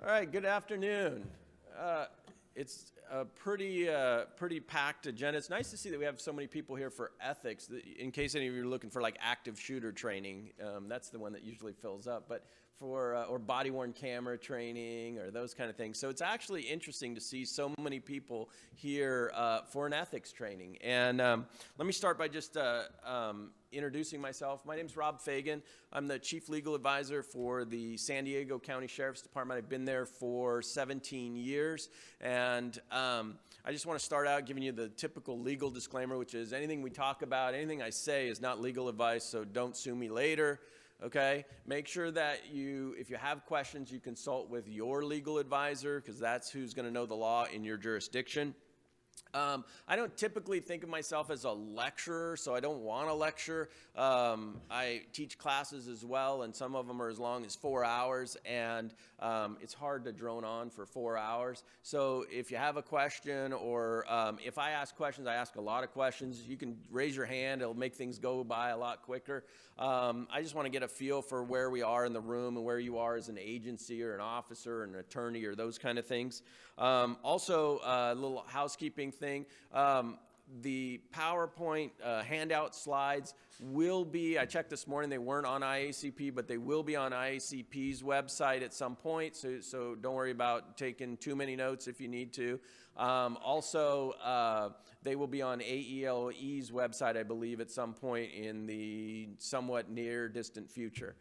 All right, good afternoon. It's a pretty packed agenda. It's nice to see that we have so many people here for ethics. In case any of you are looking for like active shooter training, that's the one that usually fills up. But for or body-worn camera training or those kind of things. So it's actually interesting to see so many people here for an ethics training. And let me start by just introducing myself. My name's Rob Faigin. I'm the Chief Legal Advisor for the San Diego County Sheriff's Department. I've been there for 17 years. And I just want to start out giving you the typical legal disclaimer, which is anything we talk about, anything I say is not legal advice, so don't sue me later. Okay, make sure that if you have questions, you consult with your legal advisor, because that's who's going to know the law in your jurisdiction. I don't typically think of myself as a lecturer, so I don't want to lecture. I teach classes as well, and some of them are as long as 4 hours, and it's hard to drone on for 4 hours. So if you have a question, or if I ask questions, I ask a lot of questions. You can raise your hand. It'll make things go by a lot quicker. I just want to get a feel for where we are in the room and where you are as an agency or an officer or an attorney or those kind of things. Also, a little housekeeping thing. The PowerPoint handout slides will be, I checked this morning, they weren't on IACP, but they will be on IACP's website at some point, so don't worry about taking too many notes if you need to. Also, they will be on AELE's website, I believe, at some point in the somewhat near distant future.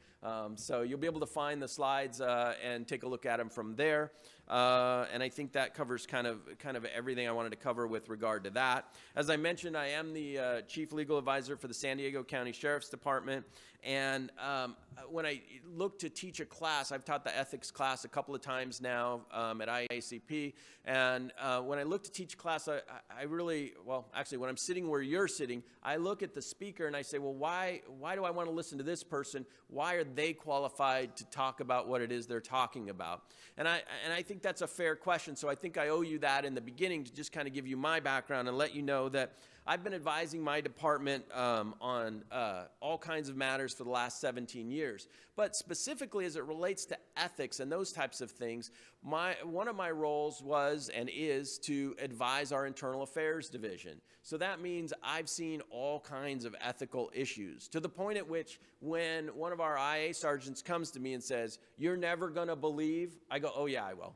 So you'll be able to find the slides and take a look at them from there. And I think that covers kind of everything I wanted to cover with regard to that. As I mentioned, I am the Chief Legal Advisor for the San Diego County Sheriff's Department. And when I look to teach a class, I've taught the ethics class a couple of times now at IACP. And when I look to teach a class, I really, well, actually, when I'm sitting where you're sitting, I look at the speaker and I say, well, why do I want to listen to this person? Why are they qualified to talk about what it is they're talking about? And I think that's a fair question. So I think I owe you that in the beginning to just kind of give you my background and let you know that I've been advising my department on all kinds of matters for the last 17 years. But specifically as it relates to ethics and those types of things, one of my roles was and is to advise our internal affairs division. So that means I've seen all kinds of ethical issues, to the point at which when one of our IA sergeants comes to me and says, "You're never going to believe," I go, "Oh yeah, I will.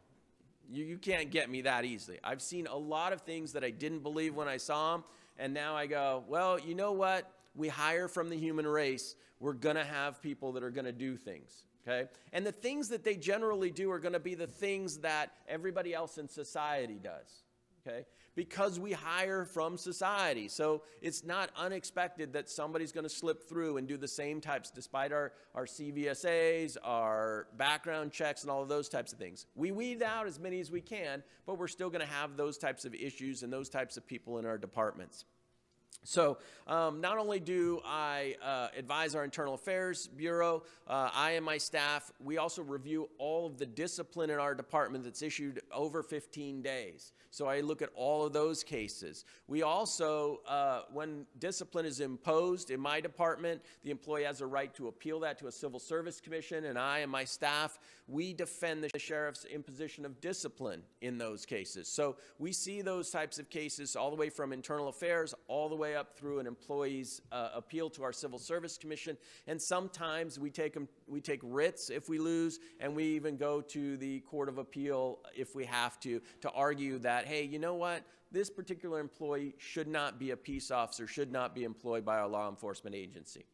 You can't get me that easily." I've seen a lot of things that I didn't believe when I saw them. And now I go, well, you know what? We hire from the human race. We're going to have people that are going to do things, okay? And the things that they generally do are going to be the things that everybody else in society does, okay? Because we hire from society. So it's not unexpected that somebody's going to slip through and do the same types, despite our CVSAs, our background checks, and all of those types of things. We weed out as many as we can, but we're still going to have those types of issues and those types of people in our departments. So not only do I advise our Internal Affairs Bureau, I and my staff, we also review all of the discipline in our department that's issued over 15 days. So I look at all of those cases. We also, when discipline is imposed in my department, the employee has a right to appeal that to a civil service commission, and I and my staff, we defend the sheriff's imposition of discipline in those cases. So we see those types of cases all the way from internal affairs, all the way up through an employee's appeal to our civil service commission. And sometimes we take writs if we lose, and we even go to the court of appeal if we have to argue that, hey, you know what? This particular employee should not be a peace officer, should not be employed by our law enforcement agency.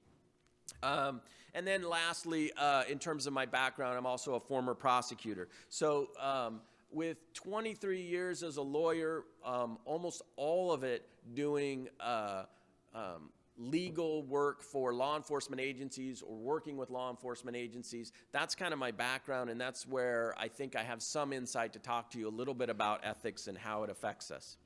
And then lastly, in terms of my background, I'm also a former prosecutor. So with 23 years as a lawyer, almost all of it doing legal work for law enforcement agencies or working with law enforcement agencies, that's kind of my background, and that's where I think I have some insight to talk to you a little bit about ethics and how it affects us.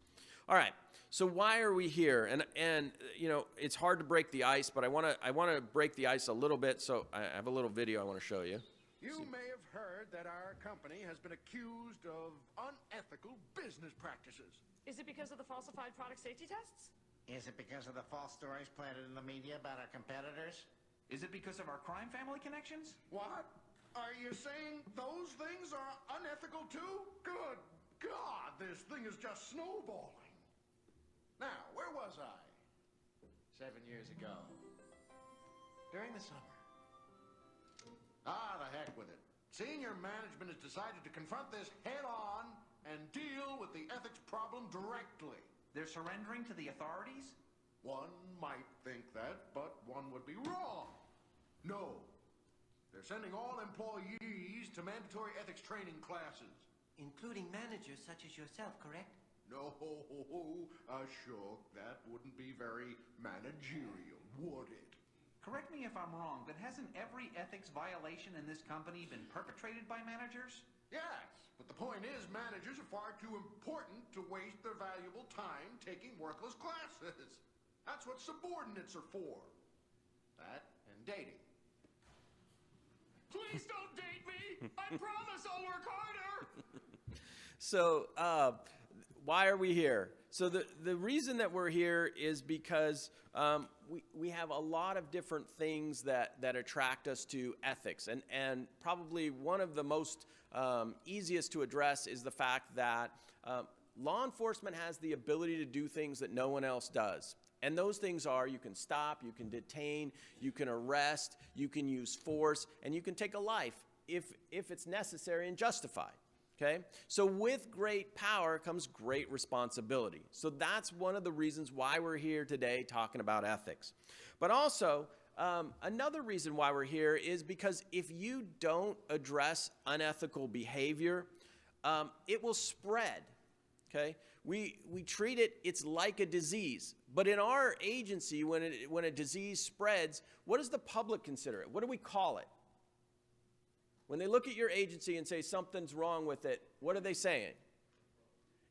All right, so why are we here? And you know, it's hard to break the ice, but I want to break the ice a little bit, so I have a little video I want to show you. You may have heard that our company has been accused of unethical business practices. Is it because of the falsified product safety tests? Is it because of the false stories planted in the media about our competitors? Is it because of our crime family connections? What? Are you saying those things are unethical too? Good God, this thing is just snowballing. Now, where was I? 7 years ago. During the summer. Ah, the heck with it. Senior management has decided to confront this head-on and deal with the ethics problem directly. They're surrendering to the authorities? One might think that, but one would be wrong. No. They're sending all employees to mandatory ethics training classes. Including managers such as yourself, correct? No, sure, that wouldn't be very managerial, would it? Correct me if I'm wrong, but hasn't every ethics violation in this company been perpetrated by managers? Yes, but the point is managers are far too important to waste their valuable time taking worthless classes. That's what subordinates are for. That and dating. Please don't date me! I promise I'll work harder! So, why are we here? So the reason that we're here is because we have a lot of different things that attract us to ethics. And probably one of the most easiest to address is the fact that law enforcement has the ability to do things that no one else does. And those things are you can stop, you can detain, you can arrest, you can use force, and you can take a life if it's necessary and justified. Okay? So with great power comes great responsibility. So that's one of the reasons why we're here today talking about ethics. But also, another reason why we're here is because if you don't address unethical behavior, it will spread. Okay? We treat it, it's like a disease. But in our agency, when a disease spreads, what does the public consider it? What do we call it? When they look at your agency and say something's wrong with it, what are they saying?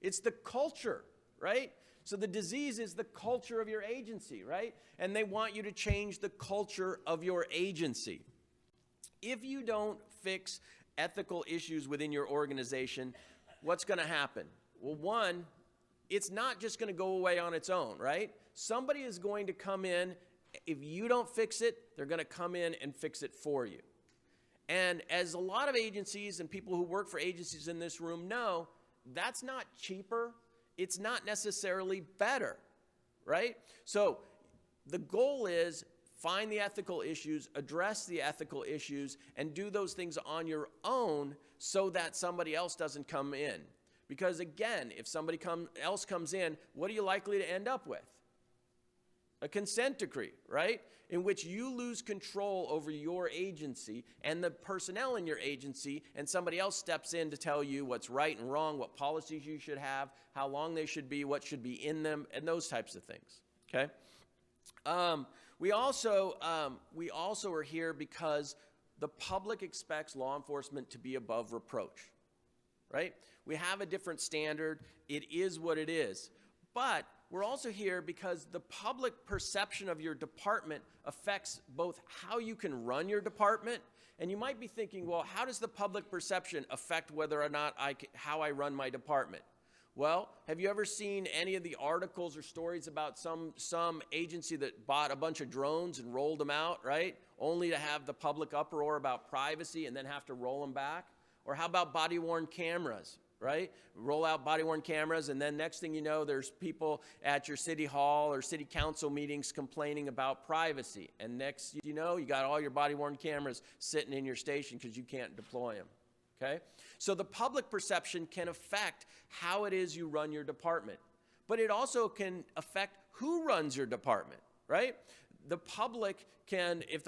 It's the culture, right? So the disease is the culture of your agency, right? And they want you to change the culture of your agency. If you don't fix ethical issues within your organization, what's going to happen? Well, one, it's not just going to go away on its own, right? Somebody is going to come in. If you don't fix it, they're going to come in and fix it for you. And as a lot of agencies and people who work for agencies in this room know, that's not cheaper. It's not necessarily better, right? So the goal is find the ethical issues, address the ethical issues, and do those things on your own so that somebody else doesn't come in. Because again, if somebody else comes in, what are you likely to end up with? A consent decree, right? In which you lose control over your agency and the personnel in your agency, and somebody else steps in to tell you what's right and wrong, what policies you should have, how long they should be, what should be in them, and those types of things, okay? We also are here because the public expects law enforcement to be above reproach, right? We have a different standard. It is what it is. But we're also here because the public perception of your department affects both how you can run your department, and you might be thinking, well, how does the public perception affect whether or not how I run my department? Well, have you ever seen any of the articles or stories about some agency that bought a bunch of drones and rolled them out, right? Only to have the public uproar about privacy and then have to roll them back? Or how about body-worn cameras? Right? Roll out body-worn cameras, and then next thing you know, there's people at your city hall or city council meetings complaining about privacy. And next you know, you got all your body-worn cameras sitting in your station because you can't deploy them. Okay? So the public perception can affect how it is you run your department. But it also can affect who runs your department, right? The public can, if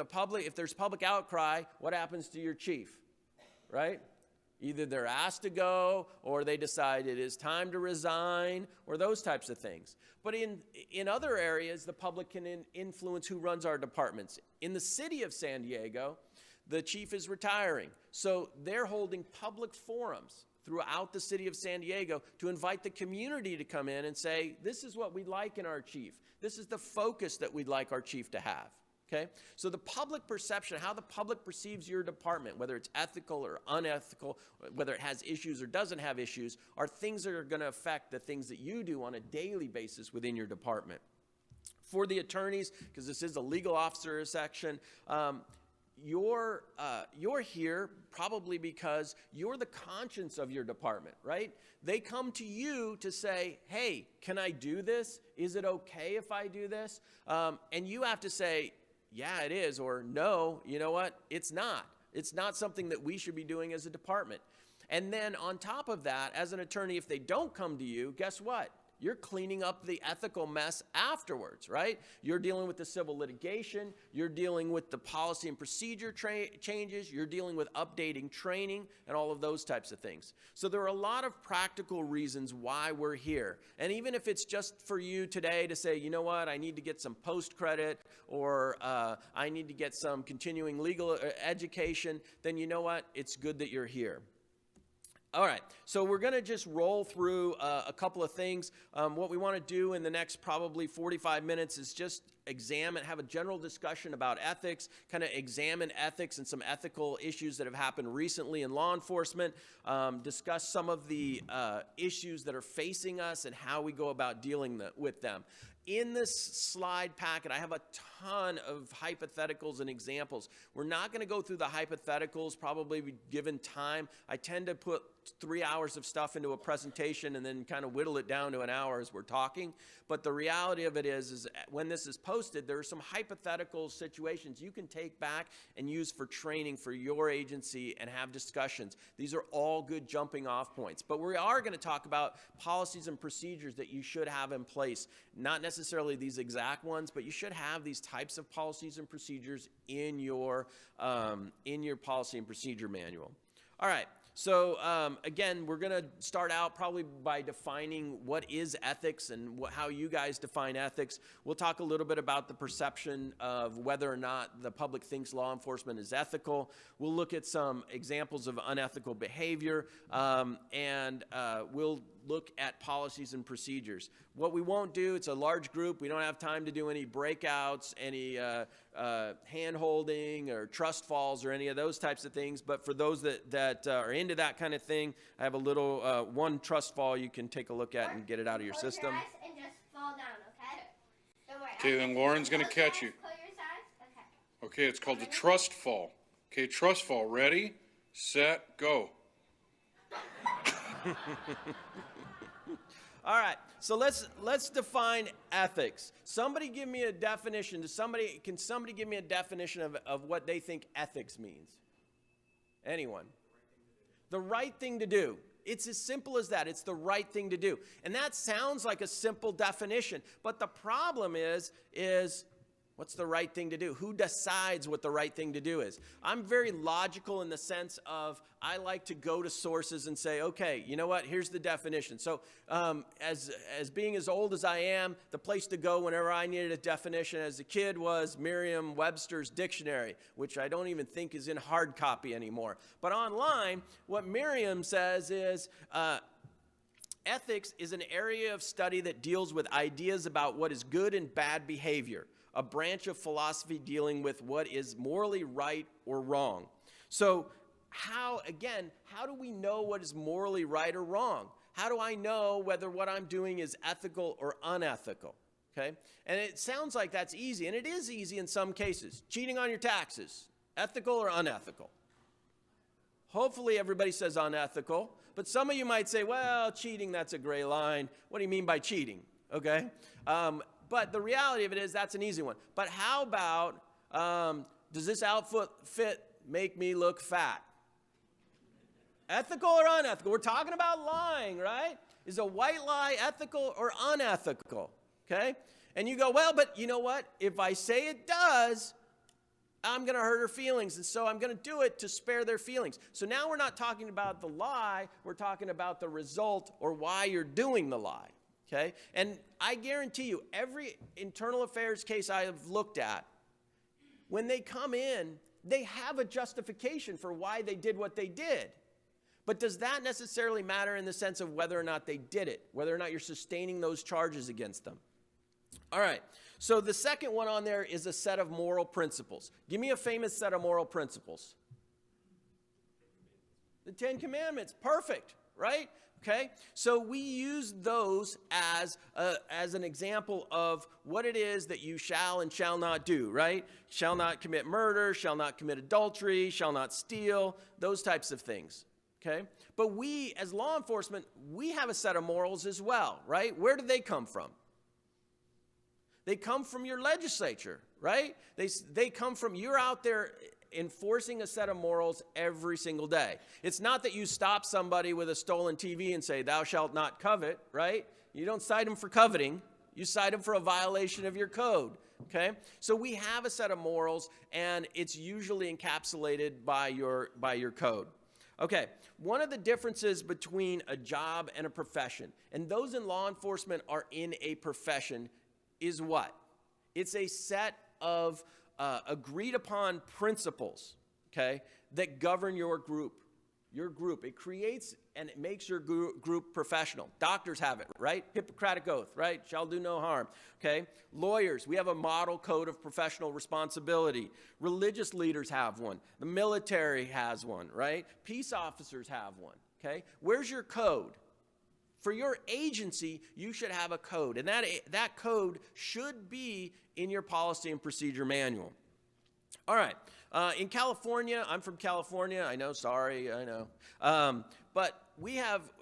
there's public outcry, what happens to your chief, right? Either they're asked to go, or they decide it is time to resign, or those types of things. But in other areas, the public can influence who runs our departments. In the city of San Diego, the chief is retiring. So they're holding public forums throughout the city of San Diego to invite the community to come in and say, this is what we'd like in our chief. This is the focus that we'd like our chief to have. Okay? So the public perception, how the public perceives your department, whether it's ethical or unethical, whether it has issues or doesn't have issues, are things that are going to affect the things that you do on a daily basis within your department. For the attorneys, because this is a legal officer section, you're here probably because you're the conscience of your department, right? They come to you to say, hey, can I do this? Is it okay if I do this? And you have to say, yeah, it is, or no, you know what? It's not. It's not something that we should be doing as a department. And then on top of that, as an attorney, if they don't come to you, guess what? You're cleaning up the ethical mess afterwards, right? You're dealing with the civil litigation. You're dealing with the policy and procedure changes. You're dealing with updating training and all of those types of things. So there are a lot of practical reasons why we're here. And even if it's just for you today to say, you know what, I need to get some post-credit, or I need to get some continuing legal education, then you know what? It's good that you're here. All right, so we're going to just roll through a couple of things. What we want to do in the next probably 45 minutes is just have a general discussion about ethics, kind of examine ethics and some ethical issues that have happened recently in law enforcement, discuss some of the issues that are facing us and how we go about dealing with them. In this slide packet, I have a ton of hypotheticals and examples. We're not going to go through the hypotheticals, probably given time. I tend to put 3 hours of stuff into a presentation and then kind of whittle it down to an hour as we're talking. But the reality of it is when this is posted, there are some hypothetical situations you can take back and use for training for your agency and have discussions. These are all good jumping off points. But we are going to talk about policies and procedures that you should have in place. Not necessarily these exact ones, but you should have these types of policies and procedures in your policy and procedure manual. All right. So again, we're going to start out probably by defining what is ethics and how you guys define ethics. We'll talk a little bit about the perception of whether or not the public thinks law enforcement is ethical. We'll look at some examples of unethical behavior, and we'll look at policies and procedures. What we won't do, it's a large group. We don't have time to do any breakouts, any hand-holding or trust falls or any of those types of things. But for those that are into that kind of thing, I have a little one trust fall you can take a look at and get it out of your system. Close your eyes and just fall down, okay? Don't worry. Okay, then Lauren's going to catch you. Close your eyes. Okay. Okay, it's called the trust fall. Okay, trust fall. Ready, set, go. All right, so let's define ethics. Somebody give me a definition. Can somebody give me a definition of what they think ethics means? Anyone? The right thing to do. It's as simple as that. It's the right thing to do. And that sounds like a simple definition, but the problem is what's the right thing to do? Who decides what the right thing to do is? I'm very logical in the sense of I like to go to sources and say, okay, you know what? Here's the definition. So as being as old as I am, the place to go whenever I needed a definition as a kid was Merriam-Webster's dictionary, which I don't even think is in hard copy anymore. But online, what Merriam says is ethics is an area of study that deals with ideas about what is good and bad behavior, a branch of philosophy dealing with what is morally right or wrong. So how do we know what is morally right or wrong? How do I know whether what I'm doing is ethical or unethical? Okay? And it sounds like that's easy, and it is easy in some cases. Cheating on your taxes, ethical or unethical? Hopefully everybody says unethical, but some of you might say, well, cheating, that's a gray line. What do you mean by cheating? Okay? But the reality of it is that's an easy one. But how about, does this outfit make me look fat? Ethical or unethical? We're talking about lying, right? Is a white lie ethical or unethical? Okay? And you go, well, but you know what? If I say it does, I'm going to hurt her feelings, and so I'm going to do it to spare their feelings. So now we're not talking about the lie. We're talking about the result or why you're doing the lie. Okay? And I guarantee you, every internal affairs case I have looked at, when they come in, they have a justification for why they did what they did. But does that necessarily matter in the sense of whether or not they did it, whether or not you're sustaining those charges against them? All right, so the second one on there is a set of moral principles. Give me a famous set of moral principles. The Ten Commandments, perfect. right? Okay, so we use those as an example of what it is that you shall and shall not do, right? Shall not commit murder, shall not commit adultery, shall not steal, those types of things, okay? But we, as law enforcement, we have a set of morals as well, right? Where do they come from? They come from your legislature, right? They come from, you're out there enforcing a set of morals every single day. It's not that you stop somebody with a stolen TV and say, thou shalt not covet, right? You don't cite them for coveting. You cite them for a violation of your code, okay? So we have a set of morals, and it's usually encapsulated by your code. Okay, one of the differences between a job and a profession, and those in law enforcement are in a profession, is what? It's a set of agreed upon principles, okay, that govern your group. Your group. It creates and it makes your group professional. Doctors have it, right? Hippocratic oath, right? Shall do no harm, okay? Lawyers, we have a model code of professional responsibility. Religious leaders have one. The military has one, right? Peace officers have one, okay? Where's your code? For your agency, you should have a code, and that code should be in your policy and procedure manual. All right. In California, I'm from California. I know, sorry, I know. But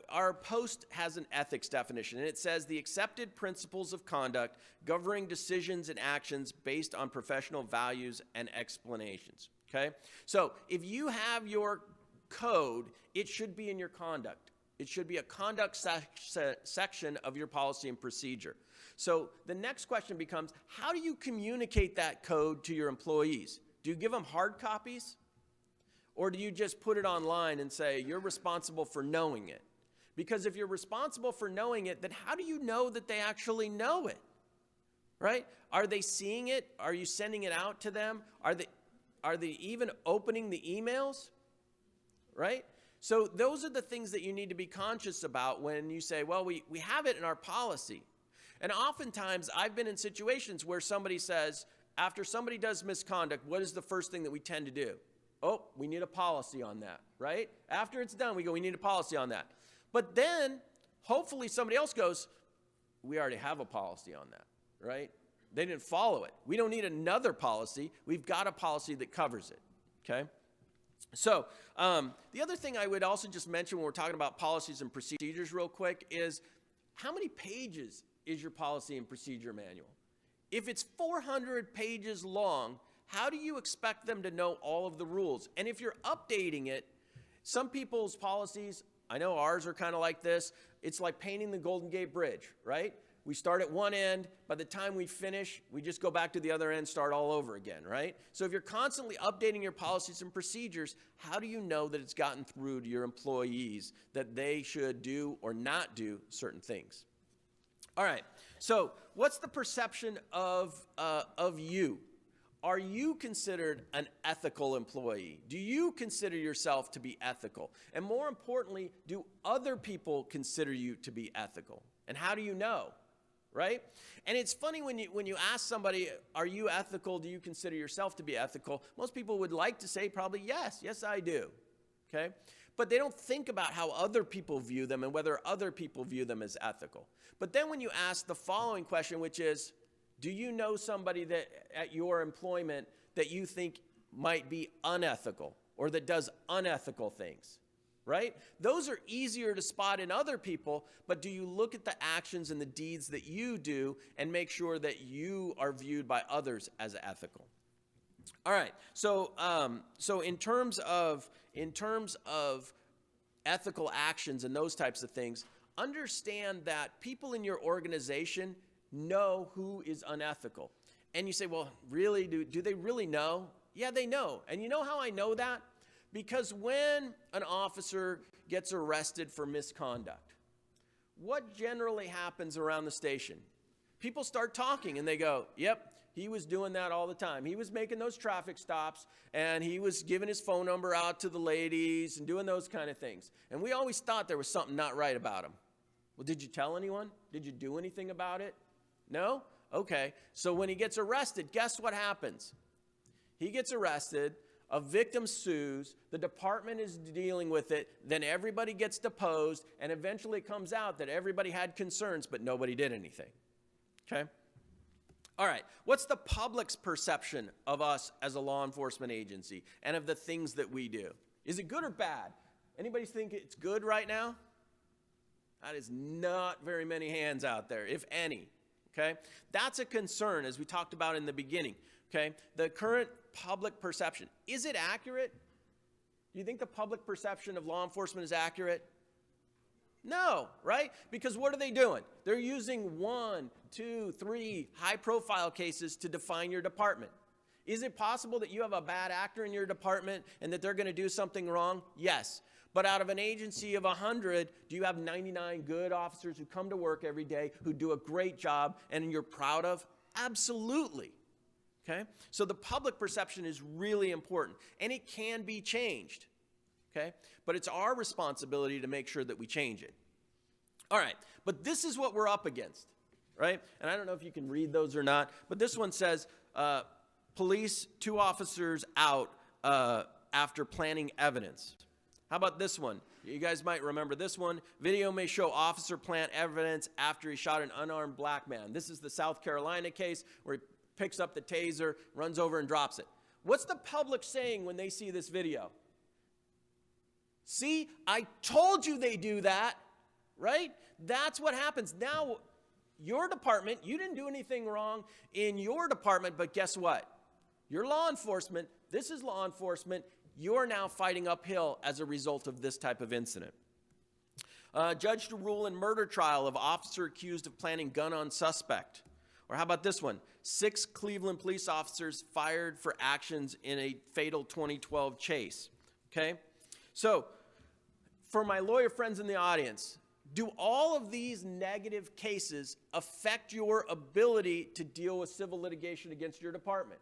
our post has an ethics definition, and it says the accepted principles of conduct governing decisions and actions based on professional values and explanations, okay? So if you have your code, it should be in your conduct. It should be a conduct section of your policy and procedure. So the next question becomes, how do you communicate that code to your employees? Do you give them hard copies? Or do you just put it online and say, you're responsible for knowing it? Because if you're responsible for knowing it, then how do you know that they actually know it? Right? Are they seeing it? Are you sending it out to them? Are they even opening the emails? Right? So those are the things that you need to be conscious about when you say, well, we have it in our policy. And oftentimes, I've been in situations where somebody says, after somebody does misconduct, what is the first thing that we tend to do? Oh, we need a policy on that, right? After it's done, we go, we need a policy on that. But then, hopefully somebody else goes, we already have a policy on that, right? They didn't follow it. We don't need another policy. We've got a policy that covers it, okay? So the other thing I would also just mention when we're talking about policies and procedures real quick is how many pages is your policy and procedure manual? If it's 400 pages long, how do you expect them to know all of the rules? And if you're updating it, some people's policies, I know ours are kind of like this, it's like painting the Golden Gate Bridge, right? We start at one end, by the time we finish, we just go back to the other end, start all over again, right? So if you're constantly updating your policies and procedures, how do you know that it's gotten through to your employees that they should do or not do certain things? All right, so what's the perception of you? Are you considered an ethical employee? Do you consider yourself to be ethical? And more importantly, do other people consider you to be ethical? And how do you know? Right? And it's funny when you ask somebody, are you ethical? Do you consider yourself to be ethical? Most people would like to say probably yes. Yes, I do. Okay? But they don't think about how other people view them and whether other people view them as ethical. But then when you ask the following question, which is, do you know somebody that at your employment that you think might be unethical or that does unethical things? Right? Those are easier to spot in other people, but do you look at the actions and the deeds that you do and make sure that you are viewed by others as ethical? All right. So in terms of ethical actions and those types of things, understand that people in your organization know who is unethical. And you say, well, really, do they really know? Yeah, they know. And you know how I know that? Because when an officer gets arrested for misconduct, what generally happens around the station? People start talking and they go, yep, he was doing that all the time. He was making those traffic stops and he was giving his phone number out to the ladies and doing those kind of things. And we always thought there was something not right about him. Well, did you tell anyone? Did you do anything about it? No? Okay. So when he gets arrested, guess what happens? He gets arrested. a victim sues, the department is dealing with it, then everybody gets deposed, and eventually it comes out that everybody had concerns, but nobody did anything. Okay? All right, what's the public's perception of us as a law enforcement agency and of the things that we do? Is it good or bad? Anybody think it's good right now? That is not very many hands out there, if any. Okay? That's a concern, as we talked about in the beginning. Okay? The current public perception, is it accurate? Do you think the public perception of law enforcement is accurate? No, right? Because what are they doing? They're using 1, 2, 3 high-profile cases to define your department. Is it possible that you have a bad actor in your department and that they're going to do something wrong? Yes. But out of an agency of 100, do you have 99 good officers who come to work every day, who do a great job, and you're proud of? Absolutely. Okay? So the public perception is really important, and it can be changed. Okay? But it's our responsibility to make sure that we change it. All right, but this is what we're up against, right? And I don't know if you can read those or not, but this one says, police, 2 officers out after planting evidence. How about this one? You guys might remember this one. Video may show officer plant evidence after he shot an unarmed black man. This is the South Carolina case where he picks up the taser, runs over and drops it. What's the public saying when they see this video? See, I told you they do that, right? That's what happens. Now, your department, you didn't do anything wrong in your department, but guess what? You're law enforcement. This is law enforcement. You're now fighting uphill as a result of this type of incident. Judge to rule in murder trial of officer accused of planting gun on suspect. Or how about this one? 6 Cleveland police officers fired for actions in a fatal 2012 chase. Okay? So, for my lawyer friends in the audience, do all of these negative cases affect your ability to deal with civil litigation against your department?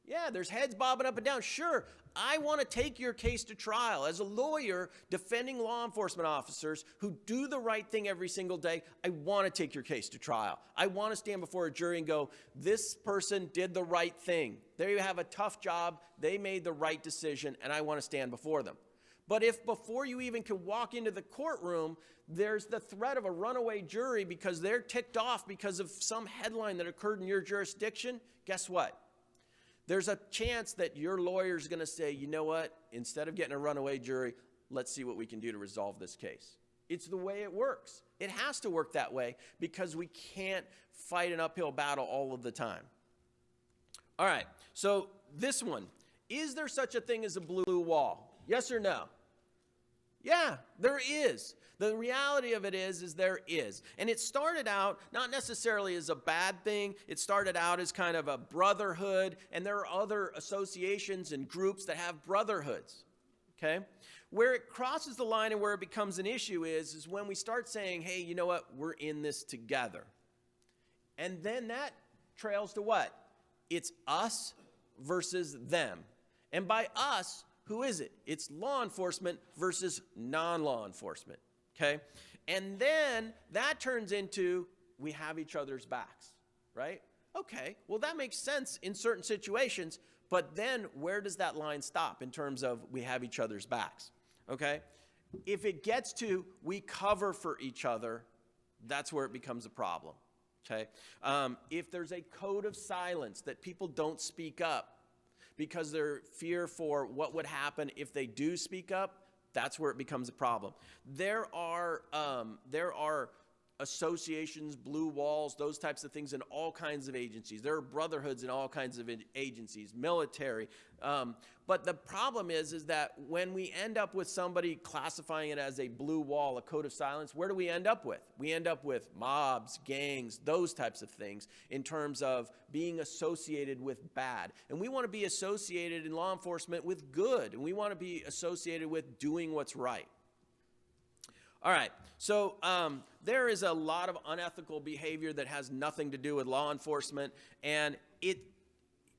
Yeah, there's heads bobbing up and down. Sure, I want to take your case to trial. As a lawyer defending law enforcement officers who do the right thing every single day, I want to take your case to trial. I want to stand before a jury and go, this person did the right thing. They have a tough job. They made the right decision, and I want to stand before them. But if before you even can walk into the courtroom, there's the threat of a runaway jury because they're ticked off because of some headline that occurred in your jurisdiction, guess what? There's a chance that your lawyer's going to say, you know what, instead of getting a runaway jury, let's see what we can do to resolve this case. It's the way it works. It has to work that way because we can't fight an uphill battle all of the time. All right, so this one. Is there such a thing as a blue wall? Yes or no? Yeah, there is. The reality of it is there is. And it started out not necessarily as a bad thing. It started out as kind of a brotherhood, and there are other associations and groups that have brotherhoods, okay? Where it crosses the line and where it becomes an issue is when we start saying, hey, you know what, we're in this together. And then that trails to what? It's us versus them. And by us, who is it? It's law enforcement versus non-law enforcement, okay? And then that turns into we have each other's backs, right? Okay, well, that makes sense in certain situations, but then where does that line stop in terms of we have each other's backs, okay? If it gets to we cover for each other, that's where it becomes a problem, okay? If there's a code of silence that people don't speak up, because they're fear for what would happen if they do speak up, that's where it becomes a problem. There are associations, blue walls, those types of things in all kinds of agencies. There are brotherhoods in all kinds of agencies, military. But the problem is that when we end up with somebody classifying it as a blue wall, a code of silence, where do we end up with? We end up with mobs, gangs, those types of things in terms of being associated with bad. And we want to be associated in law enforcement with good, and we want to be associated with doing what's right. All right, so there is a lot of unethical behavior that has nothing to do with law enforcement, and it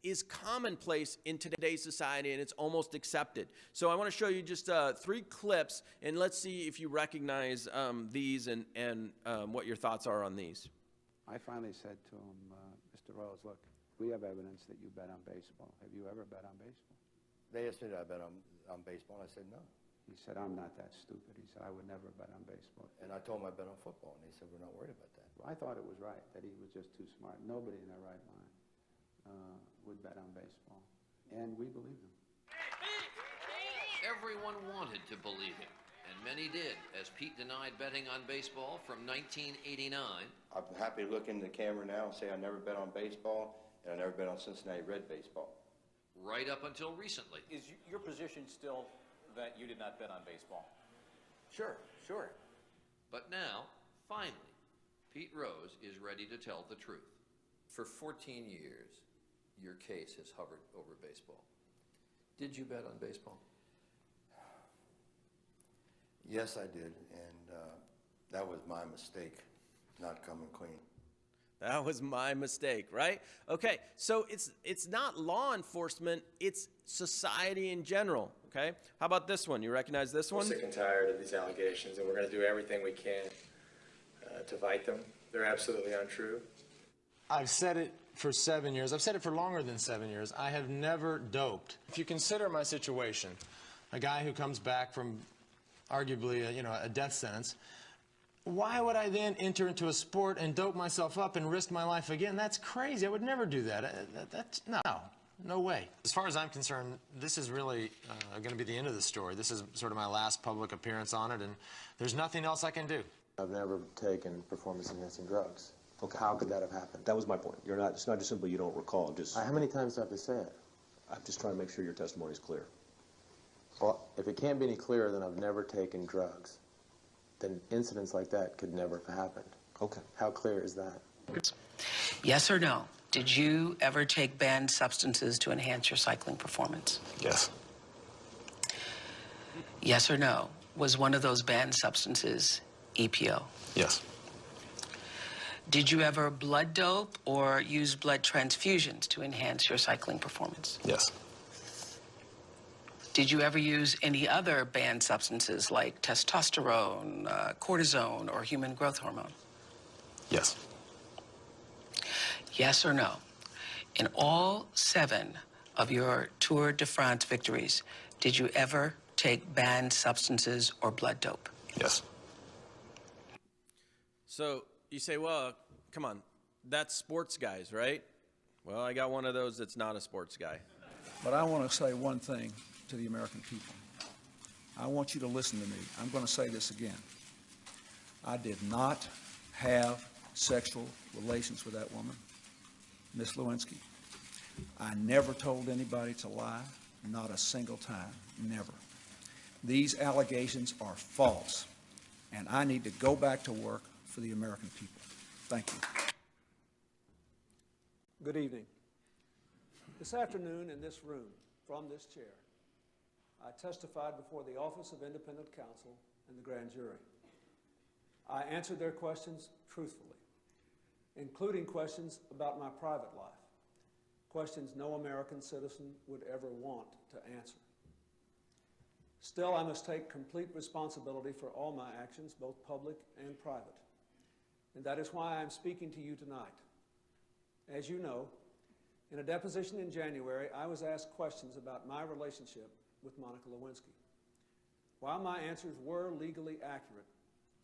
is commonplace in today's society, and it's almost accepted. So I want to show you just 3 clips, and let's see if you recognize these and what your thoughts are on these. I finally said to him, Mr. Rose, look, we have evidence that you bet on baseball. Have you ever bet on baseball? They asked me, did I bet on baseball? And I said, no. He said, I'm not that stupid. He said, I would never bet on baseball. And I told him I bet on football, and they said, we're not worried about that. I thought it was right, that he was just too smart. Nobody in their right mind would bet on baseball. And we believed him. Everyone wanted to believe him, and many did, as Pete denied betting on baseball from 1989. I'm happy to look into the camera now and say I never bet on baseball, and I never bet on Cincinnati Red baseball. Right up until recently. Is your position still that you did not bet on baseball? Sure. But now, finally, Pete Rose is ready to tell the truth. For 14 years, your case has hovered over baseball. Did you bet on baseball? Yes, I did, and that was my mistake, not coming clean. That was my mistake, right? Okay, so it's not law enforcement, it's society in general, okay? How about this one? You recognize this one? We're sick and tired of these allegations, and we're going to do everything we can to fight them. They're absolutely untrue. I've said it for 7 years. I've said it for longer than 7 years. I have never doped. If you consider my situation, a guy who comes back from arguably a death sentence, why would I then enter into a sport and dope myself up and risk my life again? That's crazy. I would never do that. No way. As far as I'm concerned, this is really going to be the end of the story. This is sort of my last public appearance on it, and there's nothing else I can do. I've never taken performance-enhancing drugs. Okay. How could that have happened? That was my point. It's not just simply you don't recall, just... How many times do I have to say it? I'm just trying to make sure your testimony is clear. Well, if it can't be any clearer than I've never taken drugs, then incidents like that could never have happened. Okay. How clear is that? Yes or no? Did you ever take banned substances to enhance your cycling performance? Yes. Yes or no? Was one of those banned substances EPO? Yes. Did you ever blood dope or use blood transfusions to enhance your cycling performance? Yes. Did you ever use any other banned substances like testosterone, cortisone, or human growth hormone? Yes. Yes or no? In all 7 of your Tour de France victories, did you ever take banned substances or blood dope? Yes. So you say, well, come on, that's sports guys, right? Well, I got one of those that's not a sports guy. But I want to say one thing to the American people. I want you to listen to me. I'm going to say this again. I did not have sexual relations with that woman, Miss Lewinsky. I never told anybody to lie, not a single time, never. These allegations are false, and I need to go back to work for the American people. Thank you. Good evening. This afternoon in this room, from this chair, I testified before the Office of Independent Counsel and the grand jury. I answered their questions truthfully, including questions about my private life, questions no American citizen would ever want to answer. Still, I must take complete responsibility for all my actions, both public and private. And that is why I'm speaking to you tonight. As you know, in a deposition in January, I was asked questions about my relationship with Monica Lewinsky. While my answers were legally accurate,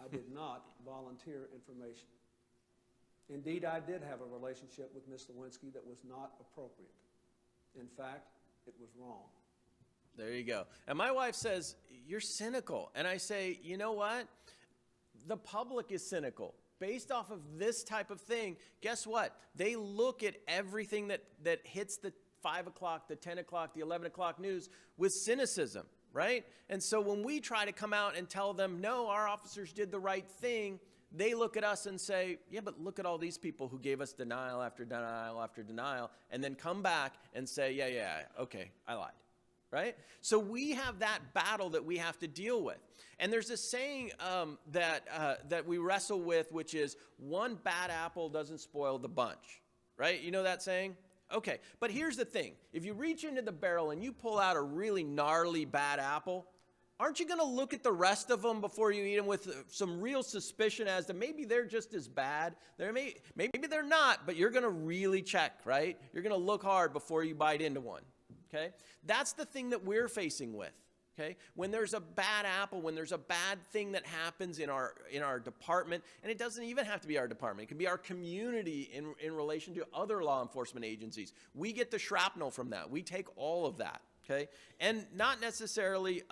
I did not volunteer information. Indeed, I did have a relationship with Ms. Lewinsky that was not appropriate. In fact, it was wrong. There you go. And my wife says, you're cynical. And I say, you know what? The public is cynical. Based off of this type of thing, guess what? They look at everything that hits the 5 o'clock, the 10 o'clock, the 11 o'clock news with cynicism, right? And so when we try to come out and tell them, no, our officers did the right thing, they look at us and say, yeah, but look at all these people who gave us denial after denial after denial, and then come back and say, yeah, okay, I lied, right? So we have that battle that we have to deal with. And there's a saying that we wrestle with, which is, one bad apple doesn't spoil the bunch, right? You know that saying? Okay, but here's the thing. If you reach into the barrel and you pull out a really gnarly bad apple, aren't you going to look at the rest of them before you eat them with some real suspicion as to maybe they're just as bad? Maybe they're not, but you're going to really check, right? You're going to look hard before you bite into one. okay? That's the thing that we're facing with, okay? When there's a bad apple, when there's a bad thing that happens in our department, and it doesn't even have to be our department, it can be our community in relation to other law enforcement agencies. We get the shrapnel from that. We take all of that, okay? And not necessarily,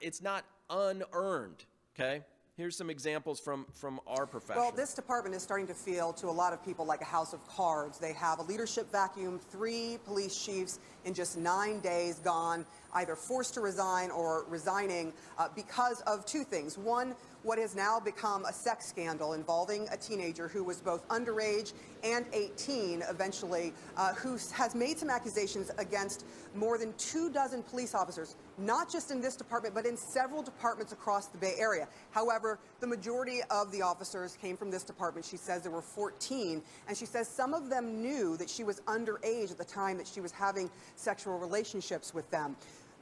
it's not unearned, okay? Here's some examples from our profession. Well, this department is starting to feel to a lot of people like a house of cards. They have a leadership vacuum, 3 police chiefs in just 9 days gone, either forced to resign or resigning because of 2 things. One, what has now become a sex scandal involving a teenager who was both underage and 18 eventually, who has made some accusations against more than 24 police officers, not just in this department, but in several departments across the Bay Area. However, the majority of the officers came from this department. She says there were 14, and she says some of them knew that she was underage at the time that she was having sexual relationships with them.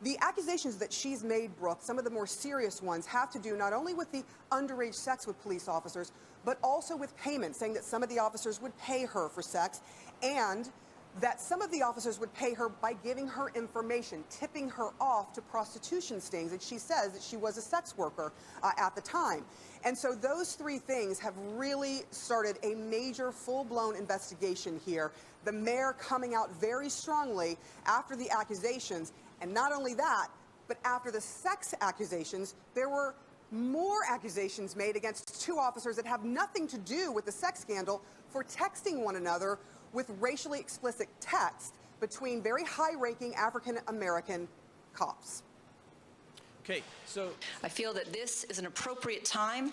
The accusations that she's made, Brooke, some of the more serious ones, have to do not only with the underage sex with police officers, but also with payment, saying that some of the officers would pay her for sex, and that some of the officers would pay her by giving her information, tipping her off to prostitution stings, and she says that she was a sex worker at the time. And so those 3 things have really started a major full-blown investigation here. The mayor coming out very strongly after the accusations, and not only that, but after the sex accusations, there were more accusations made against 2 officers that have nothing to do with the sex scandal for texting one another with racially explicit text between very high-ranking African-American cops. Okay, so I feel that this is an appropriate time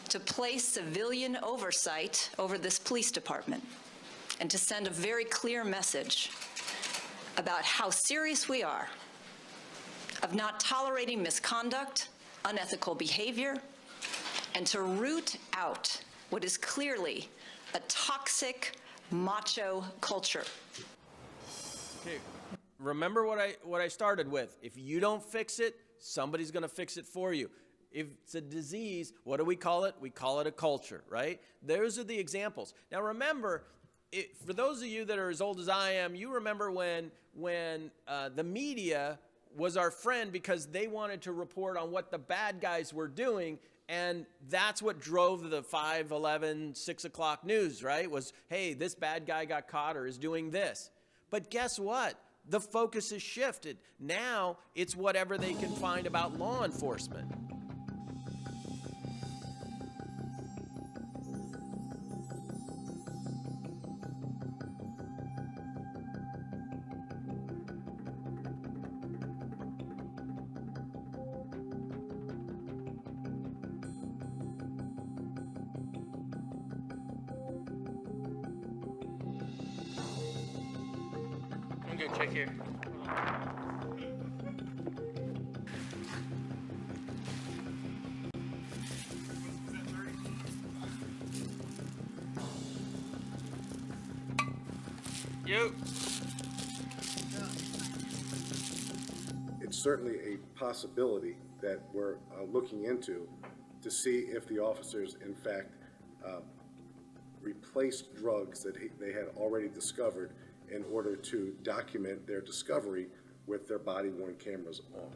to place civilian oversight over this police department and to send a very clear message about how serious we are of not tolerating misconduct, unethical behavior, and to root out what is clearly a toxic macho culture. Okay, remember what I started with. If you don't fix it, somebody's going to fix it for you. If it's a disease, what do we call it? We call it a culture, right? Those are the examples. Now remember, for those of you that are as old as I am, you remember when the media was our friend because they wanted to report on what the bad guys were doing, and that's what drove the 5, 11, 6 o'clock news, right? Was, hey, this bad guy got caught or is doing this. But guess what? The focus has shifted. Now it's whatever they can find about law enforcement. Good, check here. Yo. It's certainly a possibility that we're looking into to see if the officers, in fact, replaced drugs that they had already discovered in order to document their discovery with their body-worn cameras on.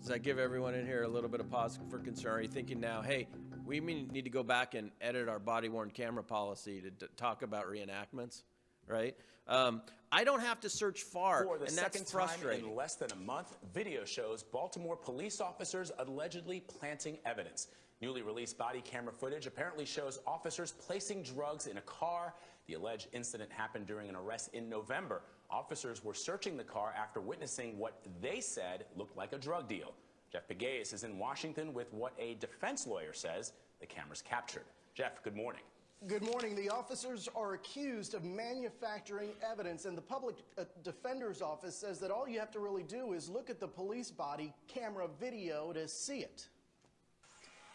Does that give everyone in here a little bit of pause for concern? Are you thinking now, hey, we need to go back and edit our body-worn camera policy to talk about reenactments, right? I don't have to search far, For the and that's second frustrating. time in less than a month, video shows Baltimore police officers allegedly planting evidence. Newly released body camera footage apparently shows officers placing drugs in a car. The alleged incident happened during an arrest in November. Officers were searching the car after witnessing what they said looked like a drug deal. Jeff Pegues is in Washington with what a defense lawyer says the cameras captured. Jeff, good morning. Good morning. The officers are accused of manufacturing evidence, and the public defender's office says that all you have to really do is look at the police body camera video to see it.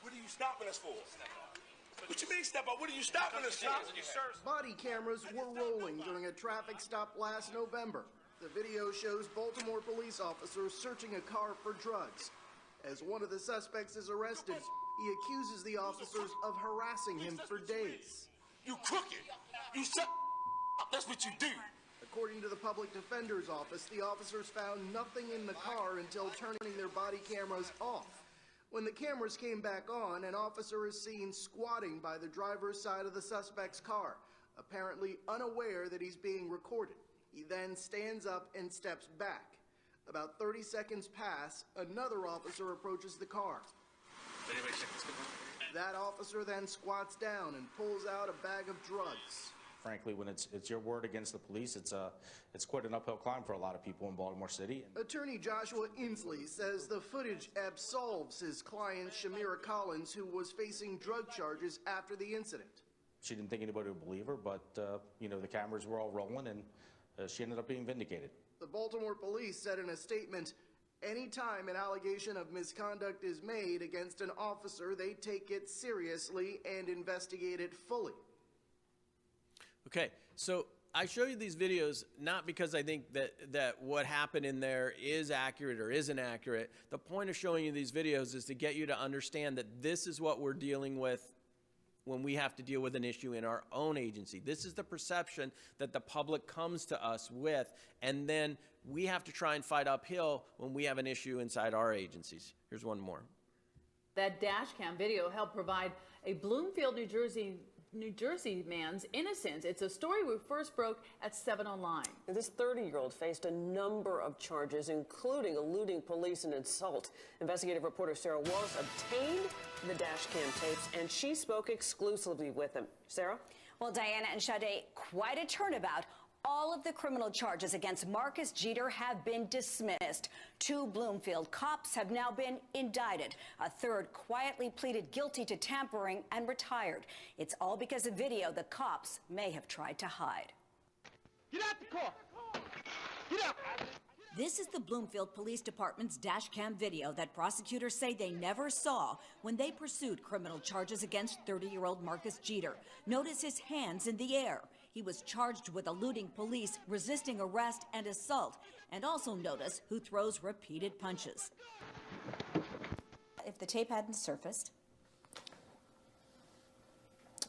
What are you stopping us for? What you mean step up? What are you stopping us for? Body cameras were rolling during a traffic stop last November. The video shows Baltimore police officers searching a car for drugs. As one of the suspects is arrested, he accuses the officers of harassing him for days. You crooked. You That's what you do. According to the public defender's office, the officers found nothing in the car until turning their body cameras off. When the cameras came back on, an officer is seen squatting by the driver's side of the suspect's car, apparently unaware that he's being recorded. He then stands up and steps back. About 30 seconds pass, another officer approaches the car. That officer then squats down and pulls out a bag of drugs. Frankly, when it's your word against the police, it's quite an uphill climb for a lot of people in Baltimore City. Attorney Joshua Inslee says the footage absolves his client Shamira Collins, who was facing drug charges after the incident. She didn't think anybody would believe her, but you know, the cameras were all rolling, and she ended up being vindicated. The Baltimore police said in a statement, anytime an allegation of misconduct is made against an officer, they take it seriously and investigate it fully. Okay, so I show you these videos not because I think that what happened in there is accurate or isn't accurate. The point of showing you these videos is to get you to understand that this is what we're dealing with when we have to deal with an issue in our own agency. This is the perception that the public comes to us with, and then we have to try and fight uphill when we have an issue inside our agencies. Here's one more. That dash cam video helped provide a Bloomfield, New Jersey man's innocence. It's a story we first broke at 7 Online. This 30-year-old faced a number of charges, including eluding police and assault. Investigative reporter Sarah Wallace obtained the dash cam tapes, and she spoke exclusively with him. Sarah? Well, Diana and Sade, quite a turnabout. All of the criminal charges against Marcus Jeter have been dismissed. 2 Bloomfield cops have now been indicted. A third quietly pleaded guilty to tampering and retired. It's all because of video the cops may have tried to hide. Get out the car! Get out! This is the Bloomfield Police Department's dash cam video that prosecutors say they never saw when they pursued criminal charges against 30-year-old Marcus Jeter. Notice his hands in the air. He was charged with eluding police, resisting arrest, and assault. And also notice who throws repeated punches. If the tape hadn't surfaced,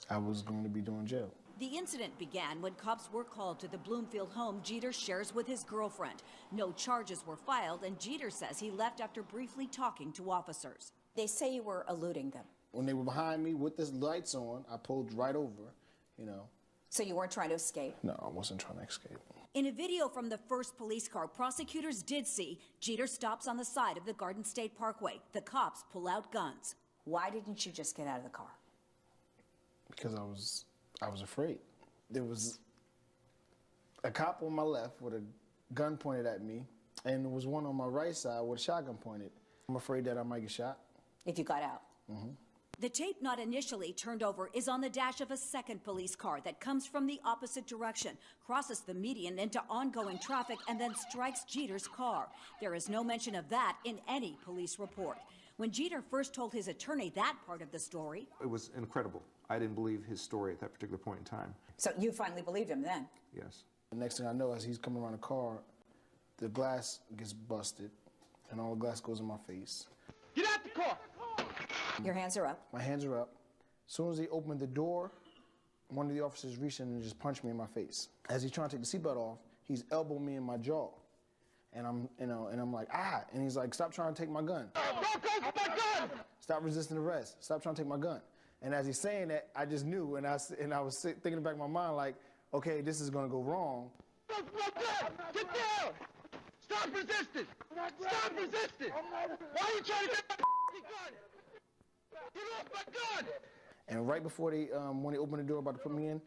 I was going to be doing jail. The incident began when cops were called to the Bloomfield home Jeter shares with his girlfriend. No charges were filed, and Jeter says he left after briefly talking to officers. they say you were eluding them. When they were behind me with the lights on, I pulled right over, you know. So you weren't trying to escape? No, I wasn't trying to escape. In a video from the first police car, prosecutors did see Jeter stops on the side of the Garden State Parkway. The cops pull out guns. Why didn't you just get out of the car? Because I was afraid. There was a cop on my left with a gun pointed at me, and there was one on my right side with a shotgun pointed. I'm afraid that I might get shot. If you got out? Mm-hmm. The tape not initially turned over is on the dash of a second police car that comes from the opposite direction, crosses the median into ongoing traffic, and then strikes Jeter's car. There is no mention of that in any police report. When Jeter first told his attorney that part of the story, it was incredible. I didn't believe his story at that particular point in time. So you finally believed him then? Yes. The next thing I know, as he's coming around the car, the glass gets busted, and all the glass goes in my face. Get out the car! Your hands are up? My hands are up. As soon as he opened the door, one of the officers reached in and just punched me in my face. As he's trying to take the seatbelt off, he's elbowed me in my jaw. And I'm like, ah! And he's like, stop trying to take my gun. Don't go for my gun! Stop resisting arrest. Stop trying to take my gun. And as he's saying that, I just knew, and I was thinking in the back of my mind, like, okay, this is gonna go wrong. Get down! Stop resisting! Stop resisting! Why are you trying to get my gun? Get off my gun! And right before when they opened the door about to put me in,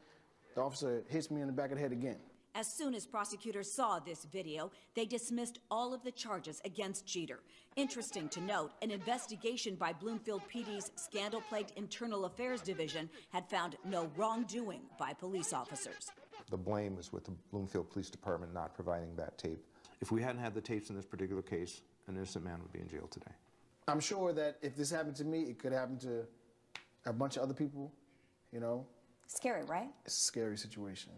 the officer hits me in the back of the head again. as soon as prosecutors saw this video, they dismissed all of the charges against Jeter. Interesting to note, an investigation by Bloomfield PD's scandal-plagued Internal Affairs Division had found no wrongdoing by police officers. The blame is with the Bloomfield Police Department not providing that tape. If we hadn't had the tapes in this particular case, an innocent man would be in jail today. I'm sure that if this happened to me, it could happen to a bunch of other people, you know. Scary, right? It's a scary situation.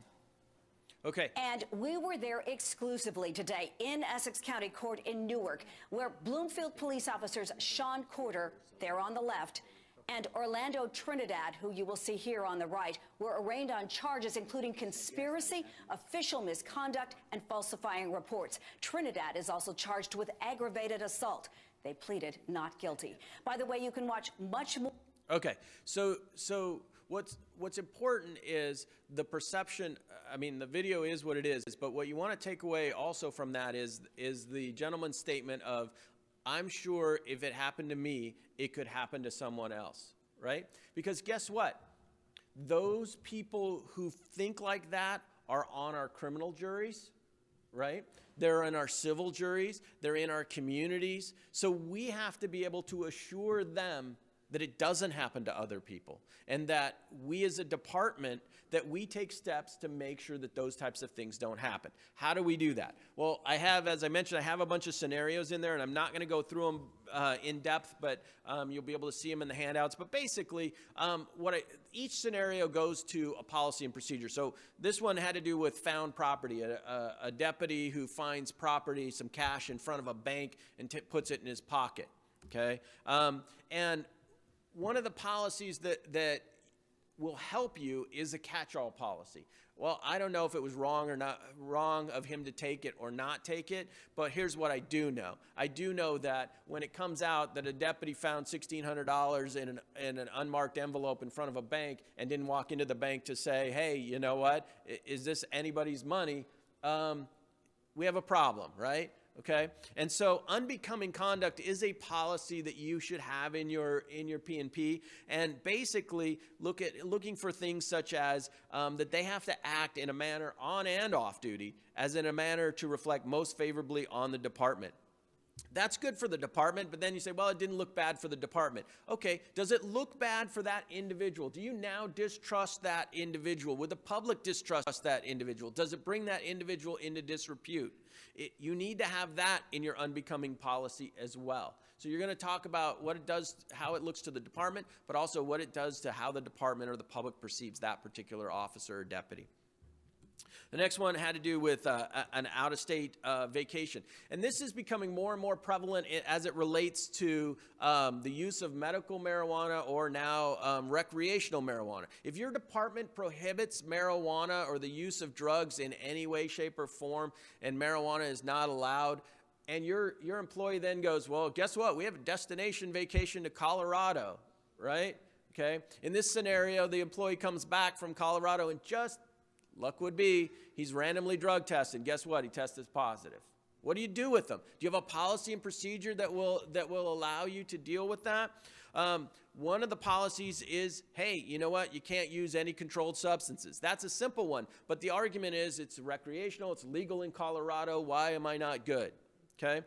Okay. And we were there exclusively today in Essex County Court in Newark, where Bloomfield police officers Sean Corder, there on the left, and Orlando Trinidad, who you will see here on the right, were arraigned on charges including conspiracy, official misconduct, and falsifying reports. Trinidad is also charged with aggravated assault. They pleaded not guilty. By the way, you can watch much more. Okay, so what's important is the perception. I mean, the video is what it is, but what you want to take away also from that is the gentleman's statement of, I'm sure if it happened to me, it could happen to someone else, right? Because guess what? Those people who think like that are on our criminal juries, right? They're in our civil juries. They're in our communities. So we have to be able to assure them that it doesn't happen to other people, and that we as a department, that we take steps to make sure that those types of things don't happen. How do we do that? Well, as I mentioned, I have a bunch of scenarios in there, and I'm not gonna go through them in depth, but you'll be able to see them in the handouts. But basically, each scenario goes to a policy and procedure. So this one had to do with found property, a deputy who finds property, some cash in front of a bank, and puts it in his pocket, okay? And one of the policies that will help you is a catch-all policy. Well, I don't know if it was wrong or not wrong of him to take it or not take it, but here's what I do know. I do know that when it comes out that a deputy found $1,600 in an unmarked envelope in front of a bank and didn't walk into the bank to say, hey, you know what, is this anybody's money? We have a problem, right? Okay, and so unbecoming conduct is a policy that you should have in your P&P, and basically looking for things such as that they have to act in a manner on and off duty, as in a manner to reflect most favorably on the department. That's good for the department, but then you say, well, it didn't look bad for the department. Okay, does it look bad for that individual? Do you now distrust that individual? Would the public distrust that individual? Does it bring that individual into disrepute? You need to have that in your unbecoming policy as well. So you're going to talk about what it does, how it looks to the department, but also what it does to how the department or the public perceives that particular officer or deputy. The next one had to do with an out-of-state vacation. And this is becoming more and more prevalent as it relates to the use of medical marijuana or now recreational marijuana. If your department prohibits marijuana or the use of drugs in any way, shape, or form, and marijuana is not allowed, and your employee then goes, well, guess what? We have a destination vacation to Colorado, right? Okay. In this scenario, the employee comes back from Colorado and just luck would be he's randomly drug tested. Guess what? He tested positive. What do you do with them? Do you have a policy and procedure that will allow you to deal with that? One of the policies is, hey, you know what? You can't use any controlled substances. That's a simple one. But the argument is it's recreational. It's legal in Colorado. Why am I not good? Okay.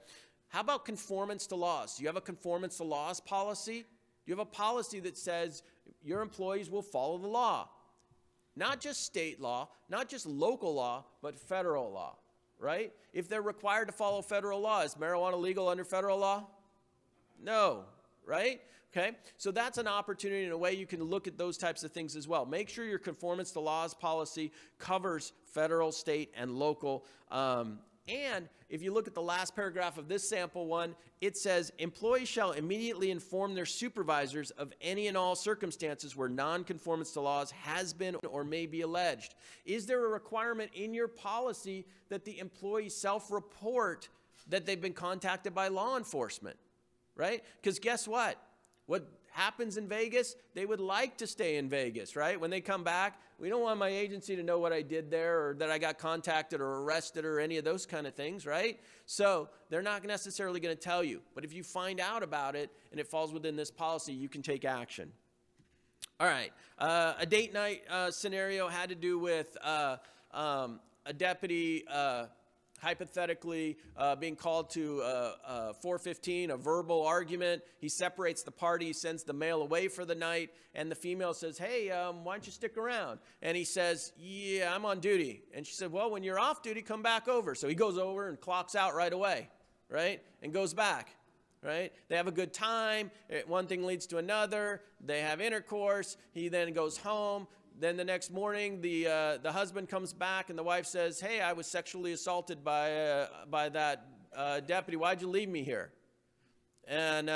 How about conformance to laws? Do you have a conformance to laws policy? Do you have a policy that says your employees will follow the law? Not just state law, not just local law, but federal law, right? If they're required to follow federal law, is marijuana legal under federal law? No, right? Okay, so that's an opportunity in a way you can look at those types of things as well. Make sure your conformance to laws policy covers federal, state, and local. And if you look at the last paragraph of this sample one, it says, employees shall immediately inform their supervisors of any and all circumstances where nonconformance to laws has been or may be alleged. Is there a requirement in your policy that the employee self-report that they've been contacted by law enforcement, right? Because guess what? What happens in Vegas, they would like to stay in Vegas, right? When they come back, we don't want my agency to know what I did there or that I got contacted or arrested or any of those kind of things, right? So they're not necessarily going to tell you. But if you find out about it and it falls within this policy, you can take action. All right. A date night scenario had to do with a deputy hypothetically being called to 415, a verbal argument. He separates the party, sends the male away for the night, and the female says, hey, why don't you stick around? And he says, yeah, I'm on duty. And she said, well, when you're off duty, come back over. So he goes over and clocks out right away, right? And goes back, right? They have a good time. One thing leads to another. They have intercourse. He then goes home. Then the next morning, the husband comes back and the wife says, hey, I was sexually assaulted by that deputy. Why'd you leave me here? And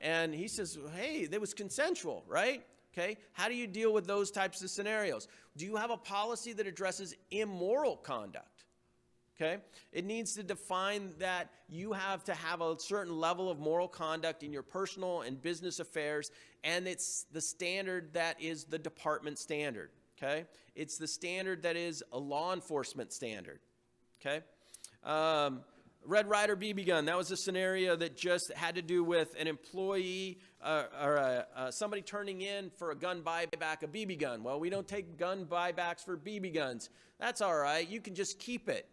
And he says, hey, that was consensual, right? Okay, how do you deal with those types of scenarios? Do you have a policy that addresses immoral conduct? Okay, it needs to define that you have to have a certain level of moral conduct in your personal and business affairs, and it's the standard that is the department standard. Okay, it's the standard that is a law enforcement standard. Okay, Red Ryder BB gun, that was a scenario that just had to do with an employee or somebody turning in for a gun buyback, a BB gun. Well, we don't take gun buybacks for BB guns. That's all right. You can just keep it.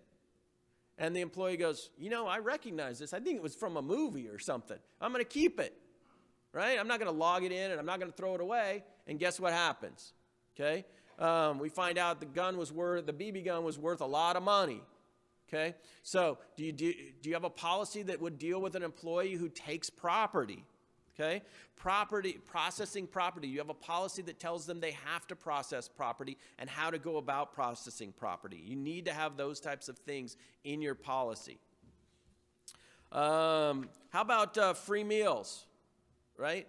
And the employee goes, you know, I recognize this. I think it was from a movie or something. I'm going to keep it, right? I'm not going to log it in, and I'm not going to throw it away. And guess what happens? Okay, we find out the BB gun was worth a lot of money. Okay, so do you have a policy that would deal with an employee who takes property? Okay, processing property. You have a policy that tells them they have to process property and how to go about processing property. You need to have those types of things in your policy. How about free meals, right?